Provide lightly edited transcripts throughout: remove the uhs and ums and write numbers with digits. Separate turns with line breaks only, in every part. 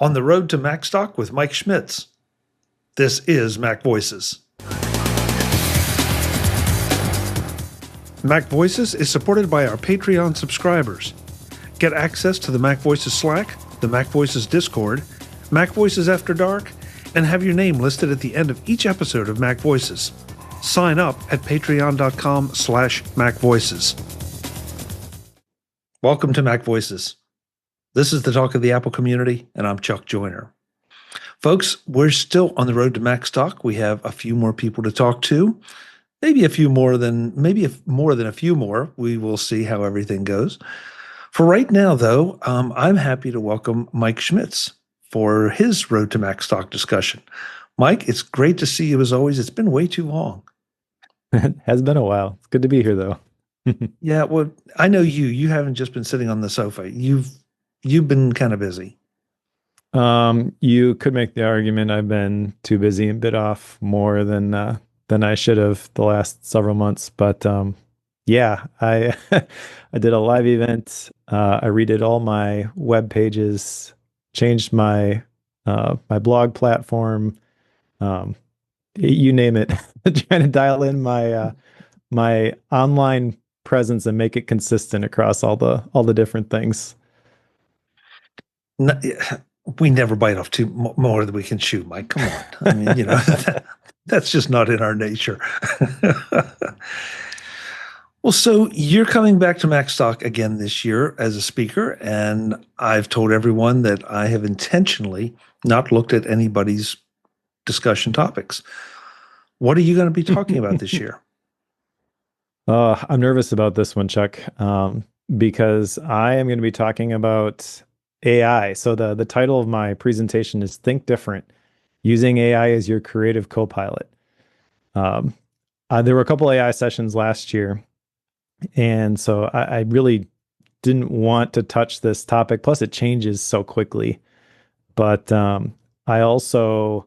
On the road to Macstock with Mike Schmitz. This is MacVoices. MacVoices is supported by our Patreon subscribers. Get access to the MacVoices Slack, the MacVoices Discord, MacVoices After Dark, and have your name listed at the end of each episode of MacVoices. Sign up at patreon.com/MacVoices. Welcome to MacVoices. This is the talk of the Apple community, and I'm Chuck Joyner. Folks, we're still on the road to Macstock. We have a few more people to talk to. Maybe more than a few more. We will see how everything goes. For right now, though, I'm happy to welcome Mike Schmitz for his Road to Macstock discussion. Mike, it's great to see you as always. It's been way too long.
It has been a while. It's good to be here, though.
Yeah, well, I know you haven't just been sitting on the sofa. You've been kind of busy.
You could make the argument I've been too busy and bit off more than I should have the last several months. But yeah, I I did a live event. I redid all my web pages, changed my my blog platform. You name it. Trying to dial in my my online presence and make it consistent across all the different things.
No, we never bite off more than we can chew, Mike. Come on. I mean, that's just not in our nature. Well, so you're coming back to Macstock again this year as a speaker, and I've told everyone that I have intentionally not looked at anybody's discussion topics. What are you going to be talking about this year?
I'm nervous about this one, Chuck, because I am going to be talking about AI. So the title of my presentation is Think Different, Using AI as Your Creative Copilot. There were a couple AI sessions last year, and so I really didn't want to touch this topic. Plus, it changes so quickly. But I also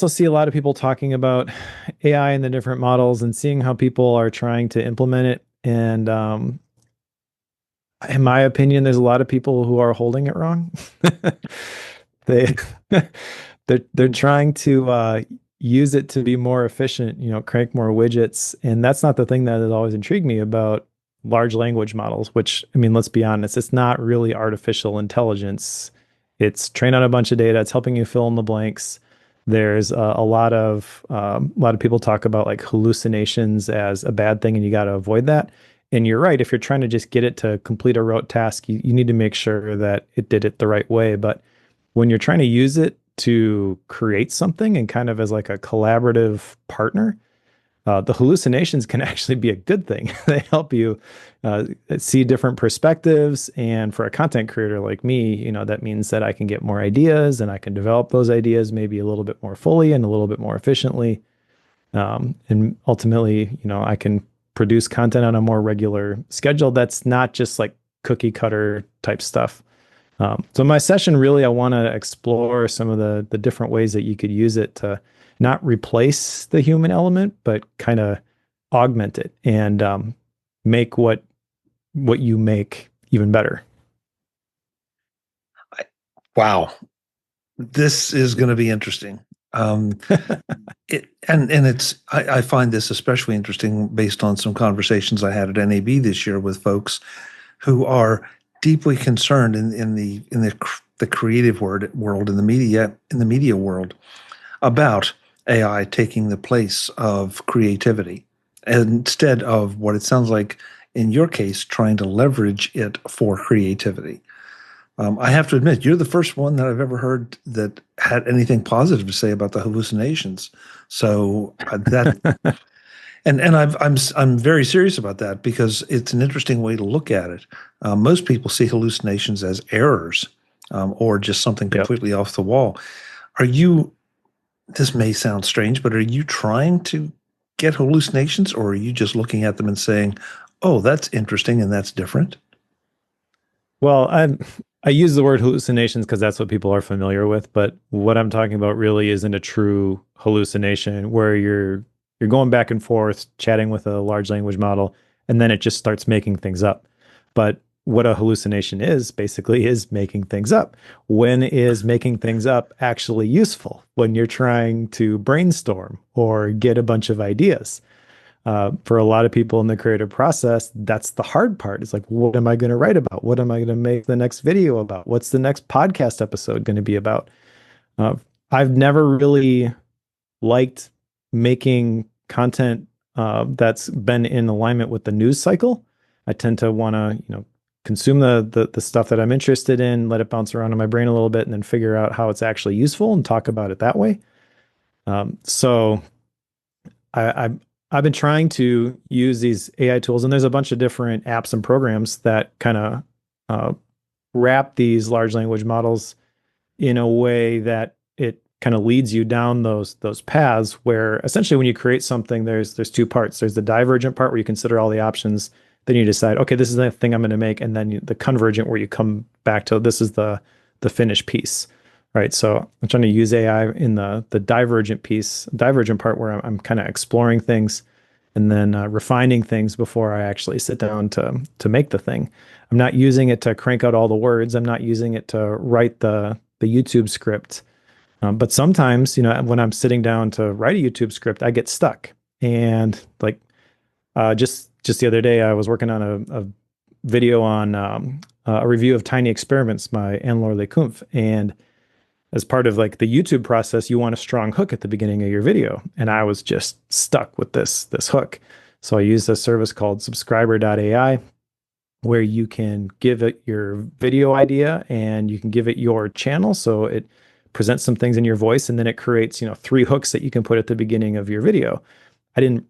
see a lot of people talking about AI and the different models and seeing how people are trying to implement it. And in my opinion, there's a lot of people who are holding it wrong. they they're trying to use it to be more efficient, crank more widgets. And that's not the thing that has always intrigued me about large language models, which, I mean, let's be honest, it's not really artificial intelligence. It's trained on a bunch of data. It's helping you fill in the blanks. There's a lot of people talk about like hallucinations as a bad thing, and you got to avoid that. And you're right. If you're trying to just get it to complete a rote task, you need to make sure that it did it the right way. But when you're trying to use it to create something and kind of as like a collaborative partner, the hallucinations can actually be a good thing. They help you see different perspectives. And for a content creator like me, that means that I can get more ideas and I can develop those ideas maybe a little bit more fully and a little bit more efficiently. And ultimately, I can produce content on a more regular schedule that's not just like cookie cutter type stuff. So my session, really, I want to explore some of the different ways that you could use it to not replace the human element, but kind of augment it and make what you make even better.
Wow. This is going to be interesting. I find this especially interesting based on some conversations I had at NAB this year with folks who are deeply concerned in the creative world, in the media world, about AI taking the place of creativity instead of what it sounds like in your case, trying to leverage it for creativity. I have to admit, you're the first one that I've ever heard that had anything positive to say about the hallucinations. So I'm very serious about that because it's an interesting way to look at it. Most people see hallucinations as errors or just something completely off the wall. This may sound strange, but are you trying to get hallucinations, or are you just looking at them and saying, oh, that's interesting and that's different?
Well, I use the word hallucinations because that's what people are familiar with, but what I'm talking about really isn't a true hallucination where you're going back and forth chatting with a large language model and then it just starts making things up. But what a hallucination is basically is making things up. When is making things up actually useful? When you're trying to brainstorm or get a bunch of ideas. For a lot of people in the creative process, that's the hard part. It's like, what am I going to write about? What am I going to make the next video about? What's the next podcast episode going to be about? Uh, I've never really liked making content that's been in alignment with the news cycle. I tend to want to, consume the stuff that I'm interested in, let it bounce around in my brain a little bit, and then figure out how it's actually useful and talk about it that way. So I I've been trying to use these AI tools, and there's a bunch of different apps and programs that kind of uh, wrap these large language models in a way that it kind of leads you down those paths where essentially when you create something, there's two parts. There's the divergent part where you consider all the options, then you decide, okay, this is the thing I'm going to make, and then the convergent where you come back to this is the finished piece. Right. So I'm trying to use AI in the divergent part where I'm kind of exploring things and then refining things before I actually sit down to make the thing. I'm not using it to crank out all the words. I'm not using it to write the YouTube script. But sometimes, when I'm sitting down to write a YouTube script, I get stuck. And like just the other day, I was working on a video on a review of Tiny Experiments by Anne-Laure Lecumpf, and as part of like the YouTube process, you want a strong hook at the beginning of your video. And I was just stuck with this hook. So I used a service called subscriber.ai where you can give it your video idea and you can give it your channel. So it presents some things in your voice, and then it creates, 3 hooks that you can put at the beginning of your video. I didn't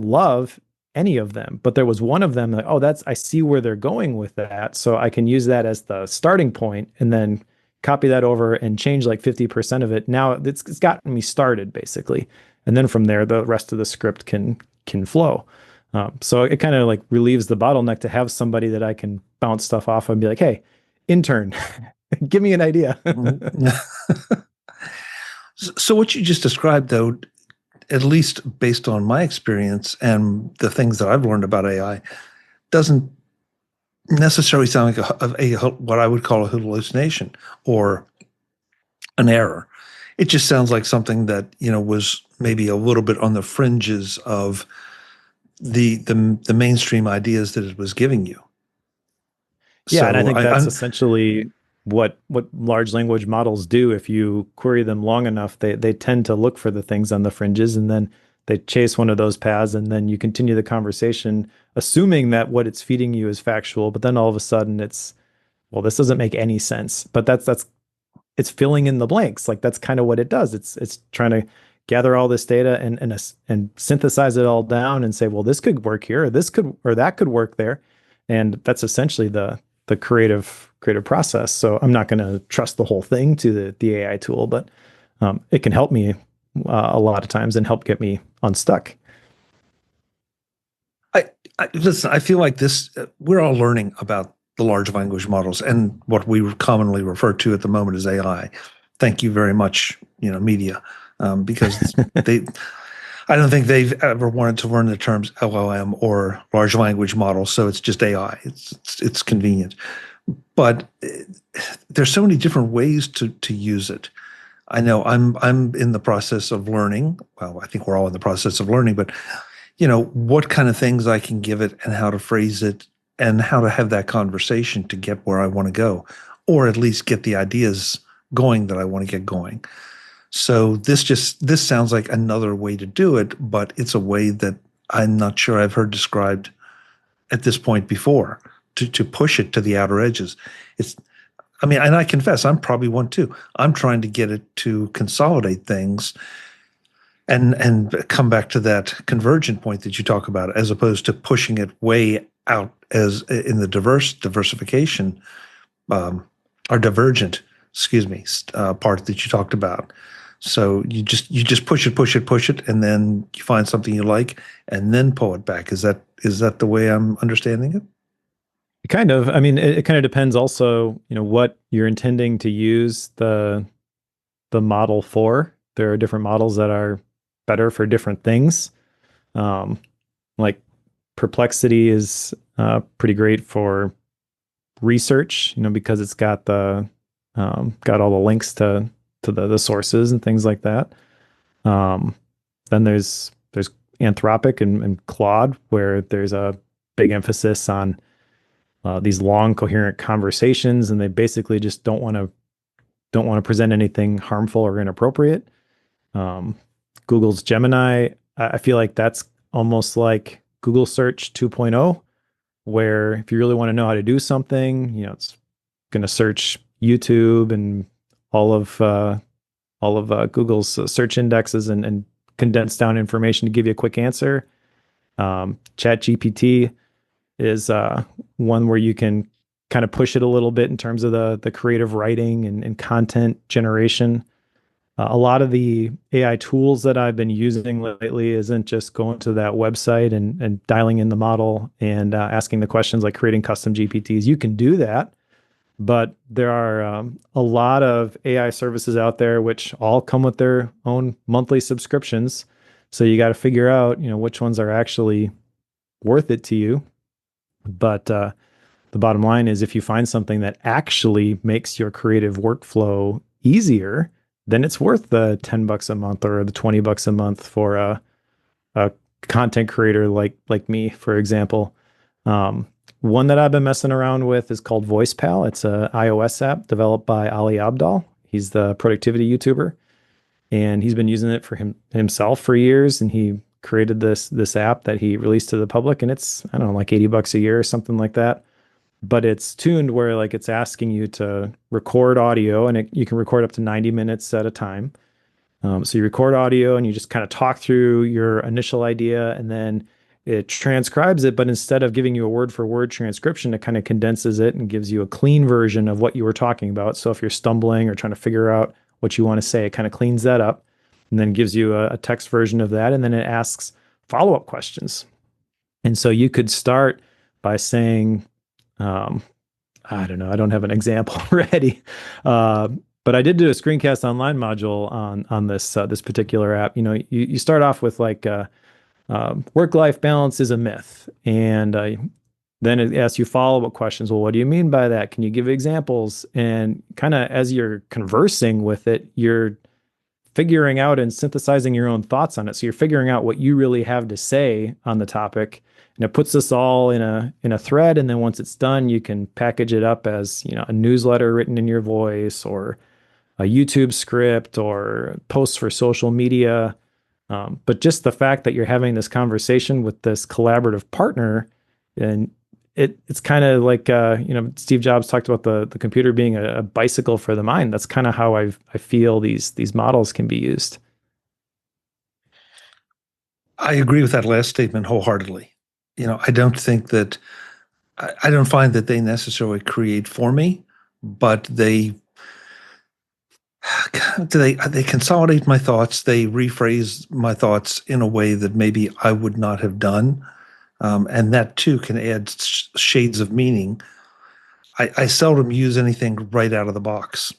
love any of them, but there was one of them that, I see where they're going with that. So I can use that as the starting point and then copy that over and change like 50% of it. Now it's gotten me started basically. And then from there, the rest of the script can flow. So it kind of like relieves the bottleneck to have somebody that I can bounce stuff off and be like, hey, intern, give me an idea.
So what you just described, though, at least based on my experience and the things that I've learned about AI, doesn't necessarily sound like what I would call a hallucination or an error. It just sounds like something that was maybe a little bit on the fringes of the mainstream ideas that it was giving you.
Yeah,
So
and I think that's essentially what large language models do. If you query them long enough, they tend to look for the things on the fringes, and then they chase one of those paths, and then you continue the conversation, assuming that what it's feeding you is factual. But then all of a sudden, it's, well, this doesn't make any sense. But that's it's filling in the blanks. Like that's kind of what it does. It's trying to gather all this data and synthesize it all down and say, well, this could work here, or this could, or that could work there, and that's essentially the creative process. So I'm not going to trust the whole thing to the AI tool, but it can help me a lot of times and help get me unstuck.
Listen, I feel like this, we're all learning about the large language models and what we commonly refer to at the moment as AI. Thank you very much, media, because I don't think they've ever wanted to learn the terms LLM or large language model, so it's just AI. It's convenient, but there's so many different ways to use it. I know I'm in the process of learning. Well, I think we're all in the process of learning, but what kind of things I can give it and how to phrase it and how to have that conversation to get where I want to go, or at least get the ideas going that I want to get going. So this sounds like another way to do it, but it's a way that I'm not sure I've heard described at this point before to push it to the outer edges. And I confess I'm probably one too. I'm trying to get it to consolidate things and come back to that convergent point that you talk about, as opposed to pushing it way out as in the diversification or divergent, part that you talked about. So you just push it, and then you find something you like, and then pull it back. Is that the way I'm understanding it?
Kind of. It kind of depends also, what you're intending to use the model for. There are different models that are better for different things. Like Perplexity is pretty great for research, because it's got got all the links to the sources and things like that. Then there's Anthropic and Claude, where there's a big emphasis on these long, coherent conversations, and they basically just don't want to present anything harmful or inappropriate. Google's Gemini, I feel like that's almost like Google Search 2.0, where if you really want to know how to do something, it's going to search YouTube and all of Google's search indexes and condense down information to give you a quick answer. ChatGPT is one where you can kind of push it a little bit in terms of the creative writing and content generation. A lot of the AI tools that I've been using lately isn't just going to that website and dialing in the model and asking the questions like creating custom GPTs. You can do that, but there are a lot of AI services out there which all come with their own monthly subscriptions. So you got to figure out, which ones are actually worth it to you. But the bottom line is, if you find something that actually makes your creative workflow easier, then it's worth the $10 a month or the $20 a month for a content creator like me, for example. One that I've been messing around with is called VoicePal. It's an iOS app developed by Ali Abdaal. He's the productivity YouTuber, and he's been using it for himself for years. And he created this app that he released to the public, and it's, I don't know, like $80 a year or something like that. But it's tuned where like it's asking you to record audio, and you can record up to 90 minutes at a time. So you record audio and you just kind of talk through your initial idea, and then it transcribes it. But instead of giving you a word for word transcription, it kind of condenses it and gives you a clean version of what you were talking about. So if you're stumbling or trying to figure out what you want to say, it kind of cleans that up and then gives you a text version of that. And then it asks follow-up questions. And so you could start by saying, I don't know, I don't have an example ready. But I did do a screencast online module on this particular app. You start off with like work-life balance is a myth, and then it asks you follow-up questions. Well, what do you mean by that? Can you give examples? And kind of as you're conversing with it, you're figuring out and synthesizing your own thoughts on it. So you're figuring out what you really have to say on the topic. And it puts this all in a thread, and then once it's done, you can package it up as a newsletter written in your voice, or a YouTube script, or posts for social media. But just the fact that you're having this conversation with this collaborative partner, and it's kind of like Steve Jobs talked about the computer being a bicycle for the mind. That's kind of how I feel these models can be used.
I agree with that last statement wholeheartedly. I don't think that I don't find that they necessarily create for me, but they consolidate my thoughts. They rephrase my thoughts in a way that maybe I would not have done, and that too can add shades of meaning. I seldom use anything right out of the box,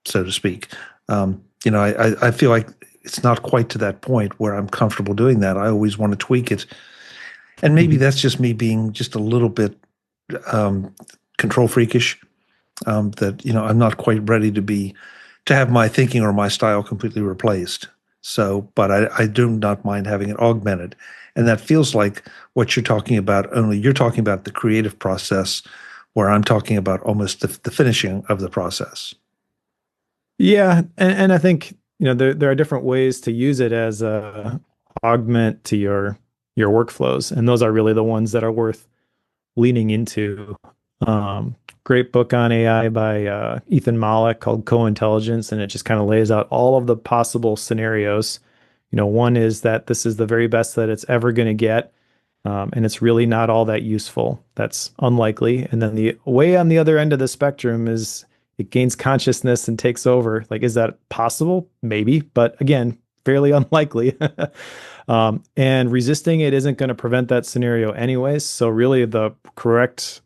so to speak. I feel like it's not quite to that point where I'm comfortable doing that. I always want to tweak it. And maybe that's just me being just a little bit control freakish, that, I'm not quite ready to have my thinking or my style completely replaced. So, but I do not mind having it augmented. And that feels like what you're talking about, only you're talking about the creative process, where I'm talking about almost the finishing of the process.
Yeah. And I think, there are different ways to use it as a augment to your workflows. And those are really the ones that are worth leaning into. Great book on AI by Ethan Mollick called Co-Intelligence, and it just kind of lays out all of the possible scenarios. One is that this is the very best that it's ever going to get, and it's really not all that useful. That's unlikely. And then the way on the other end of the spectrum is it gains consciousness and takes over. Like, is that possible? Maybe, but again, fairly unlikely. And resisting it isn't going to prevent that scenario anyways. So really the correct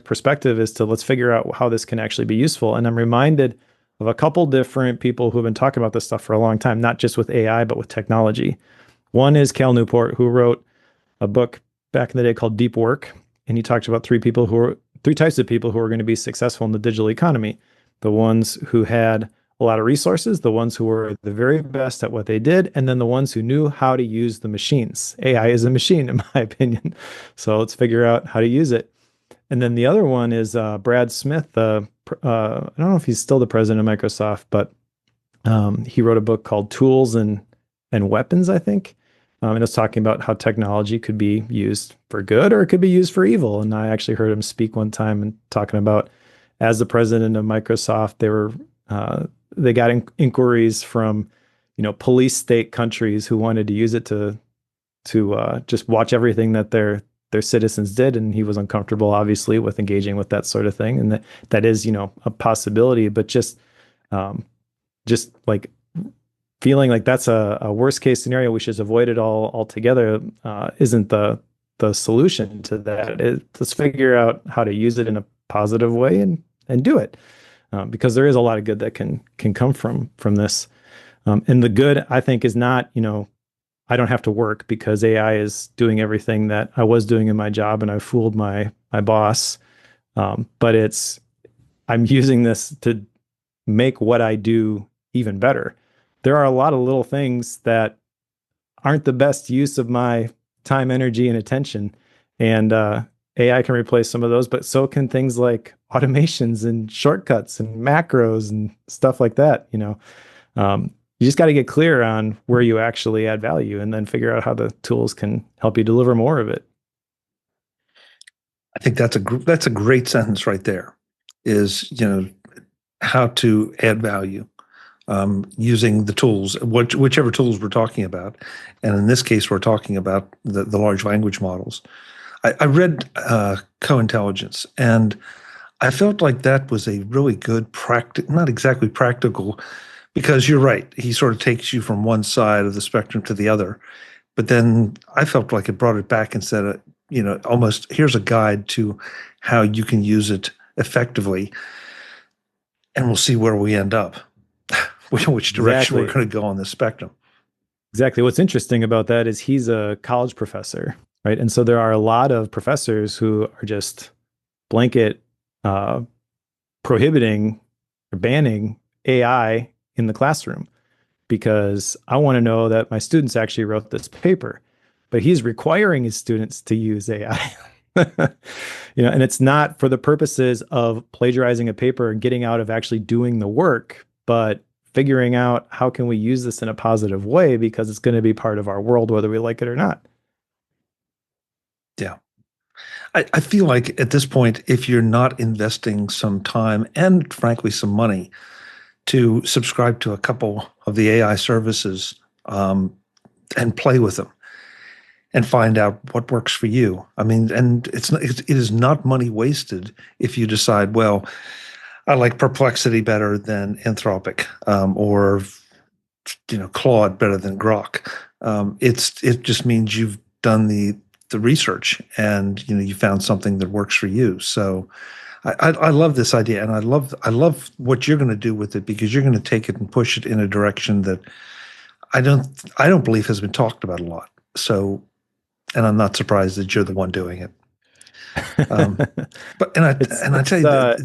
perspective is to let's figure out how this can actually be useful. And I'm reminded of a couple different people who have been talking about this stuff for a long time, not just with AI, but with technology. One is Cal Newport, who wrote a book back in the day called Deep Work. And he talked about three people who three types of people who are going to be successful in the digital economy: the ones who had a lot of resources, the ones who were the very best at what they did, and then the ones who knew how to use the machines. AI is a machine, in my opinion. So let's figure out how to use it. And then the other one is Brad Smith. I don't know if he's still the president of Microsoft, but he wrote a book called Tools and Weapons, I think. And it's talking about how technology could be used for good or it could be used for evil. And I actually heard him speak one time and talking about, as the president of Microsoft, they got inquiries from, police state countries who wanted to use it to just watch everything that their citizens did, and he was uncomfortable, obviously, with engaging with that sort of thing, and that is, a possibility. But just like feeling like that's a worst case scenario, we should avoid it all altogether, isn't the solution to that. Let's figure out how to use it in a positive way and do it, because there is a lot of good that can come from this. And the good, I think, is not, I don't have to work because AI is doing everything that I was doing in my job and I fooled my boss. But I'm using this to make what I do even better. There are a lot of little things that aren't the best use of my time, energy, and attention. And AI can replace some of those, but so can things like automations and shortcuts and macros and stuff like that. You just got to get clear on where you actually add value and then figure out how the tools can help you deliver more of it.
I think that's a great sentence right there. Is how to add value using the tools, whichever tools we're talking about, and in this case, we're talking about the large language models. I read Co-Intelligence, and I felt like that was a really good not exactly practical. Because you're right, he sort of takes you from one side of the spectrum to the other. But then I felt like it brought it back and said, almost here's a guide to how you can use it effectively. And we'll see where we end up, which direction we're going to go on the spectrum.
Exactly. What's interesting about that is he's a college professor, right? And so there are a lot of professors who are just blanket prohibiting or banning AI in the classroom because I want to know that my students actually wrote this paper, but he's requiring his students to use AI. And it's not for the purposes of plagiarizing a paper and getting out of actually doing the work, but figuring out how can we use this in a positive way because it's going to be part of our world, whether we like it or not.
Yeah. I feel like at this point, if you're not investing some time and frankly, some money to subscribe to a couple of the AI services and play with them and find out what works for you. I mean, and it is not money wasted if you decide, well, I like Perplexity better than Anthropic, or Claude better than Grok. It just means you've done the research and you found something that works for you. So I love this idea, and I love what you're going to do with it because you're going to take it and push it in a direction that I don't believe has been talked about a lot. So, and I'm not surprised that you're the one doing it. But I tell you,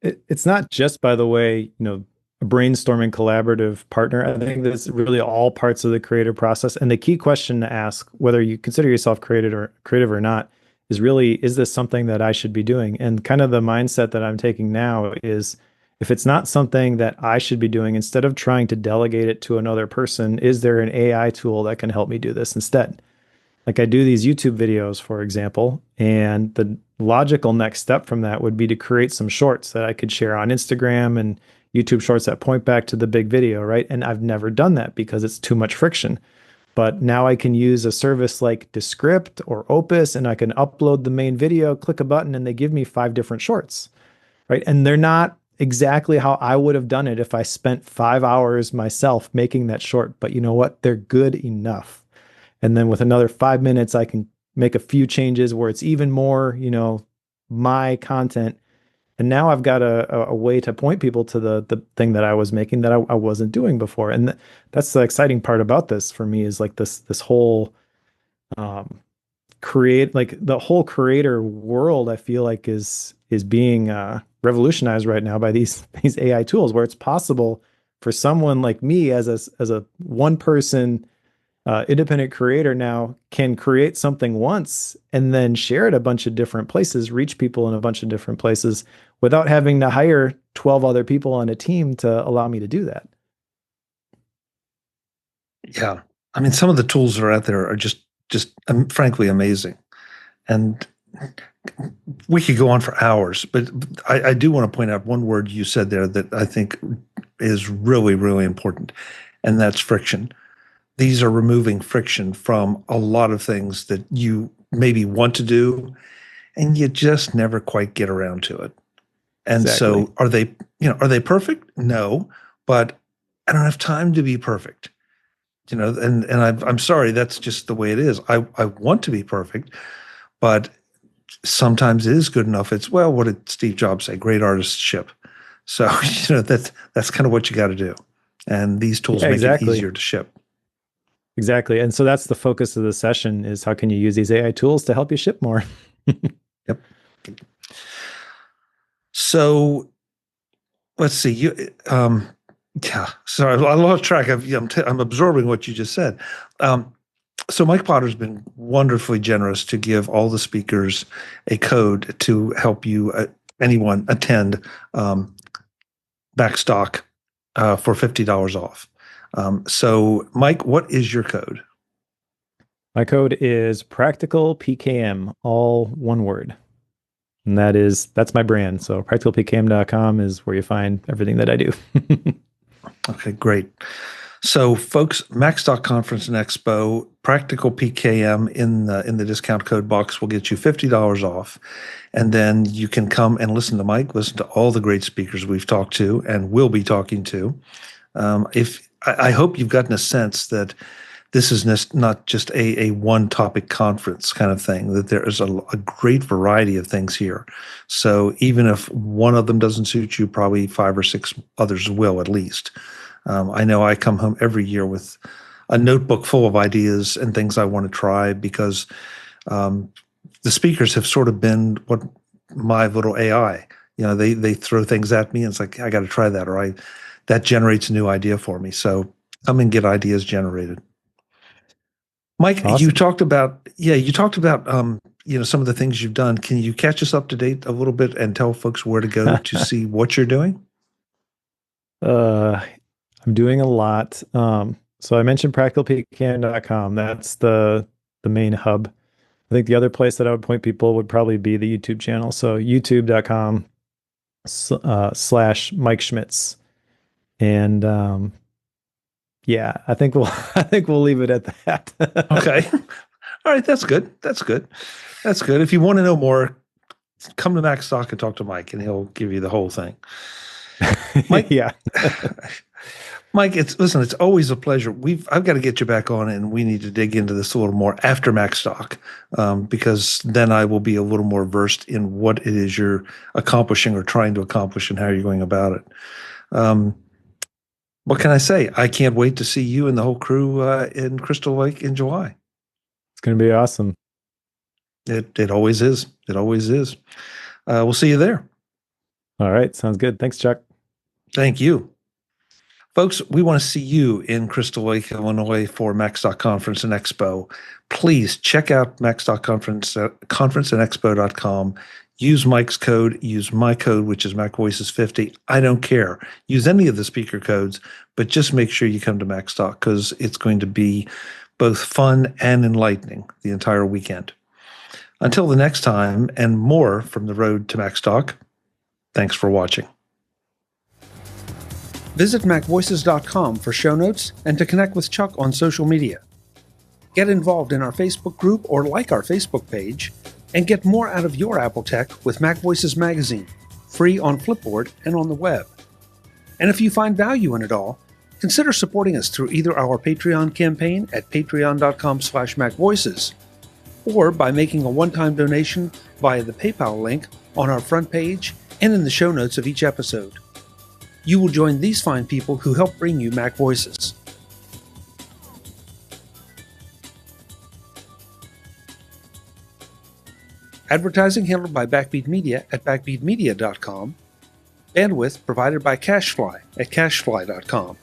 it's not just, by the way, a brainstorming collaborative partner. I think that's really all parts of the creative process. And the key question to ask, whether you consider yourself creative or not, is really, is this something that I should be doing? And kind of the mindset that I'm taking now is, if it's not something that I should be doing, instead of trying to delegate it to another person, is there an AI tool that can help me do this instead? Like I do these YouTube videos, for example, and the logical next step from that would be to create some shorts that I could share on Instagram and YouTube shorts that point back to the big video, right? And I've never done that because it's too much friction. But now I can use a service like Descript or Opus, and I can upload the main video, click a button, and they give me 5 different shorts, right? And they're not exactly how I would have done it if I spent 5 hours myself making that short. But you know what? They're good enough. And then with another 5 minutes, I can make a few changes where it's even more, my content. And now I've got a way to point people to the thing that I was making that I wasn't doing before. And that's the exciting part about this for me, is like this whole the whole creator world, I feel like is is being revolutionized right now by these AI tools, where it's possible for someone like me as a one person independent creator now can create something once and then share it a bunch of different places, reach people in a bunch of different places without having to hire 12 other people on a team to allow me to do that.
Yeah. I mean, some of the tools that are out there are just frankly amazing. And we could go on for hours, but I do want to point out one word you said there that I think is really, really important, and that's friction. These are removing friction from a lot of things that you maybe want to do, and you just never quite get around to it. And
Exactly.
so are they perfect? No, but I don't have time to be perfect. And I'm sorry, that's just the way it is. I want to be perfect, but sometimes it is good enough. It's, well, what did Steve Jobs say? Great artists ship. So, that's kind of what you got to do. And these tools
Yeah,
make it
exactly.
easier to ship.
Exactly. And so that's the focus of the session, is how can you use these AI tools to help you ship more?
Yep. So let's see. Yeah. Sorry, I lost track of. I'm absorbing what you just said. So Mike Potter's been wonderfully generous to give all the speakers a code to help you, anyone attend Macstock for $50 off. So Mike, what is your code?
My code is practical PKM, all one word. And that's my brand. So practicalpkm.com is where you find everything that I do.
Okay, great. So, folks, Macstock Conference and Expo, Practical PKM in the discount code box will get you $50 off, and then you can come and listen to Mike, listen to all the great speakers we've talked to and will be talking to. If I hope you've gotten a sense that this is not just a one topic conference kind of thing, that there is a great variety of things here. So even if one of them doesn't suit you, probably 5 or 6 others will at least. I know I come home every year with a notebook full of ideas and things I want to try, because the speakers have sort of been what my little AI. They throw things at me and it's like, I got to try that, or that generates a new idea for me. So come and get ideas generated. Mike,
Awesome.
you talked about some of the things you've done. Can you catch us up to date a little bit and tell folks where to go to see what you're doing?
I'm doing a lot. So I mentioned practicalpkm.com. That's the main hub. I think the other place that I would point people would probably be the YouTube channel. So youtube.com / Mike Schmitz. And yeah, I think we'll leave it at that.
Okay. All right. That's good. That's good. That's good. If you want to know more, come to Macstock and talk to Mike, and he'll give you the whole thing. Mike,
yeah.
Mike, it's always a pleasure. I've got to get you back on, and we need to dig into this a little more after Macstock, because then I will be a little more versed in what it is you're accomplishing or trying to accomplish and how you're going about it. What can I say? I can't wait to see you and the whole crew in Crystal Lake in July.
It's going to be awesome.
It always is. It always is. We'll see you there.
All right. Sounds good. Thanks, Chuck.
Thank you. Folks, we want to see you in Crystal Lake, Illinois for Macstock Conference and Expo. Please check out Macstock Conference and Expo.com. Use Mike's code, use my code, which is MacVoices50. I don't care. Use any of the speaker codes, but just make sure you come to Macstock, because it's going to be both fun and enlightening the entire weekend. Until the next time, and more from the road to Macstock, thanks for watching. Visit MacVoices.com for show notes and to connect with Chuck on social media. Get involved in our Facebook group or like our Facebook page, and get more out of your Apple tech with MacVoices Magazine, free on Flipboard and on the web. And if you find value in it all, consider supporting us through either our Patreon campaign at patreon.com/MacVoices, or by making a one-time donation via the PayPal link on our front page and in the show notes of each episode. You will join these fine people who help bring you Mac Voices. Advertising handled by Backbeat Media at backbeatmedia.com. Bandwidth provided by CashFly at cashfly.com.